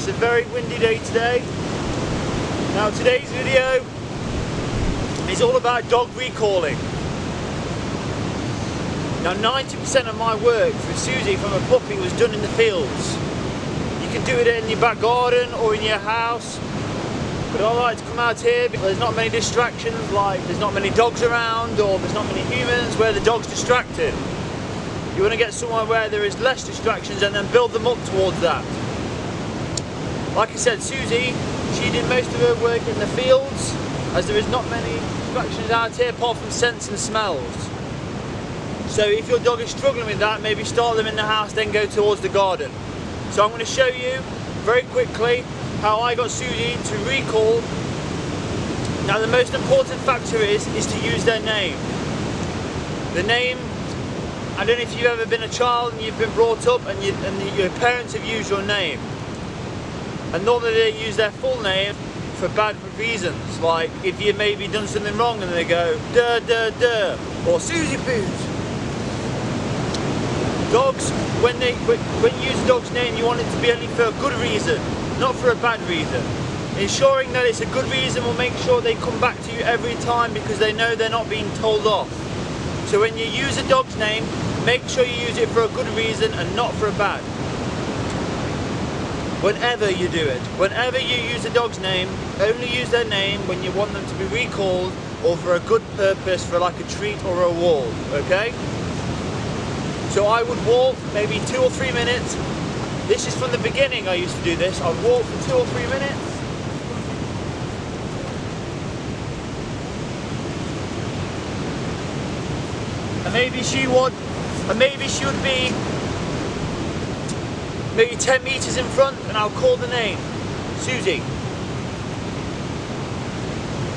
It's a very windy day today. Now today's video is all about dog recalling. Now 90% of my work with Susie from a puppy was done in the fields. You can do it in your back garden or in your house, but I like to come out here because there's not many distractions, like there's not many dogs around or there's not many humans where the dog's distracted. You want to get somewhere where there is less distractions and then build them up towards that. Like I said, Susie, she did most of her work in the fields, as there is not many distractions out here apart from scents and smells. So if your dog is struggling with that, maybe start them in the house, then go towards the garden. So I'm going to show you very quickly how I got Susie to recall. Now the most important factor is to use their name. The name, I don't know if you've ever been a child and you've been brought up and your parents have used your name. And normally they use their full name for bad reasons, like if you've maybe done something wrong and they go duh duh duh or SusiePoos. Dogs, when you use a dog's name, you want it to be only for a good reason, not for a bad reason. Ensuring that it's a good reason will make sure they come back to you every time because they know they're not being told off. So when you use a dog's name, make sure you use it for a good reason and not for a bad. Whenever you do it, whenever you use a dog's name, only use their name when you want them to be recalled or for a good purpose, for like a treat or a reward, okay? So I would walk maybe 2 or 3 minutes. This is from the beginning I used to do this. I'd walk for 2 or 3 minutes. And maybe she would be maybe 10 meters in front, and I'll call the name, Susie.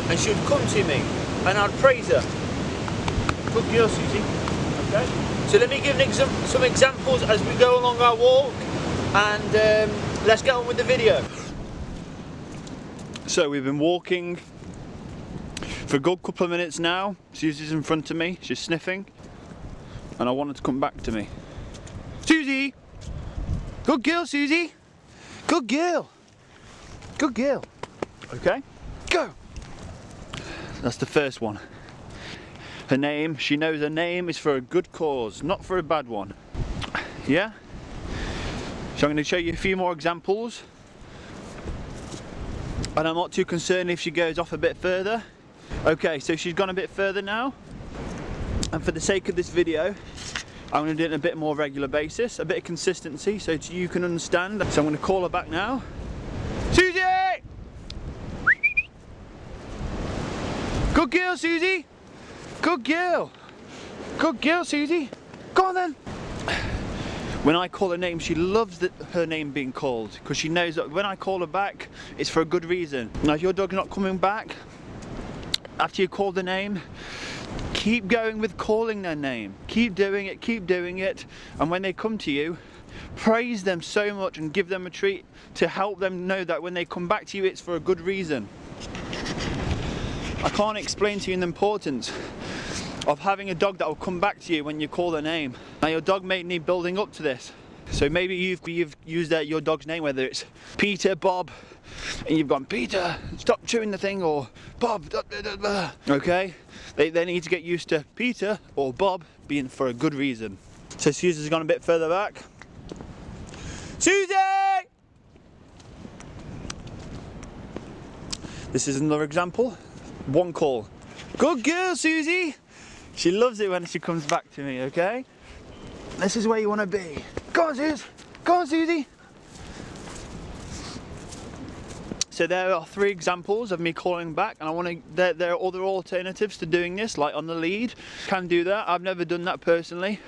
And she would come to me, and I'd praise her. Good girl, Susie. Okay. So let me give some examples as we go along our walk, and let's get on with the video. So we've been walking for a good couple of minutes now. Susie's in front of me, she's sniffing, and I want her to come back to me. Susie! Good girl, Susie. Good girl. Good girl. Okay, go. That's the first one. Her name, she knows her name is for a good cause, not for a bad one. Yeah? So I'm going to show you a few more examples. And I'm not too concerned if she goes off a bit further. Okay, so she's gone a bit further now. And for the sake of this video, I'm going to do it on a bit more regular basis, a bit of consistency so you can understand. So I'm going to call her back now. Susie! Good girl, Susie! Good girl! Good girl, Susie! Go on then! When I call her name, she loves her name being called because she knows that when I call her back, it's for a good reason. Now if your dog's not coming back after you call the name, keep going with calling their name. Keep doing it, and when they come to you, praise them so much and give them a treat to help them know that when they come back to you, it's for a good reason. I can't explain to you the importance of having a dog that will come back to you when you call their name. Now your dog may need building up to this. So maybe you've used your dog's name, whether it's Peter, Bob, and you've gone, Peter, stop chewing the thing, or Bob, blah, blah, blah, blah. Okay? They need to get used to Peter or Bob being for a good reason. So Susie's gone a bit further back. Susie! This is another example. One call. Good girl, Susie! She loves it when she comes back to me, okay? This is where you want to be. Go on, Susie! Go on, Susie! So there are 3 examples of me calling back, and there are other alternatives to doing this, like on the lead. Can do that. I've never done that personally,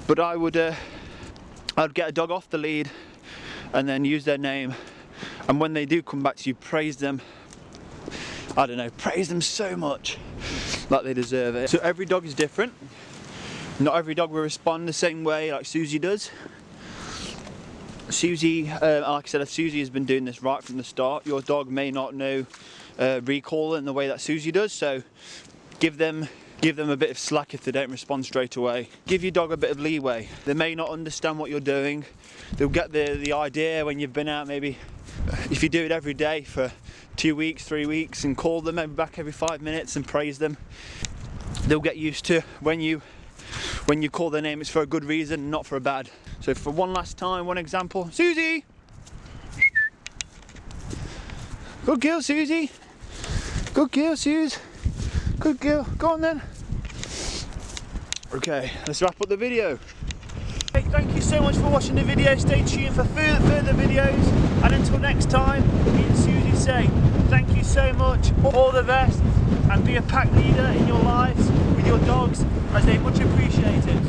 but I'd get a dog off the lead and then use their name, and when they do come back to you, praise them. I don't know, praise them so much, like they deserve it. So every dog is different. Not every dog will respond the same way like Susie does. Susie, like I said, if Susie has been doing this right from the start, your dog may not know recall in the way that Susie does, so give them Give them a bit of slack if they don't respond straight away. Give your dog a bit of leeway. They may not understand what you're doing. They'll get the idea when you've been out, maybe if you do it every day for 2 weeks, 3 weeks, and call them back every 5 minutes and praise them. They'll get used to when you call their name, it's for a good reason, not for a bad. So for one last time, one example, Susie! Good girl, Susie! Good girl, Suze! Good girl, go on then! Okay, let's wrap up the video. Hey, thank you so much for watching the video. Stay tuned for further videos, and until next time, me and Susie say thank you so much, all the best, and be a pack leader in your lives with your dogs, as they much appreciate it.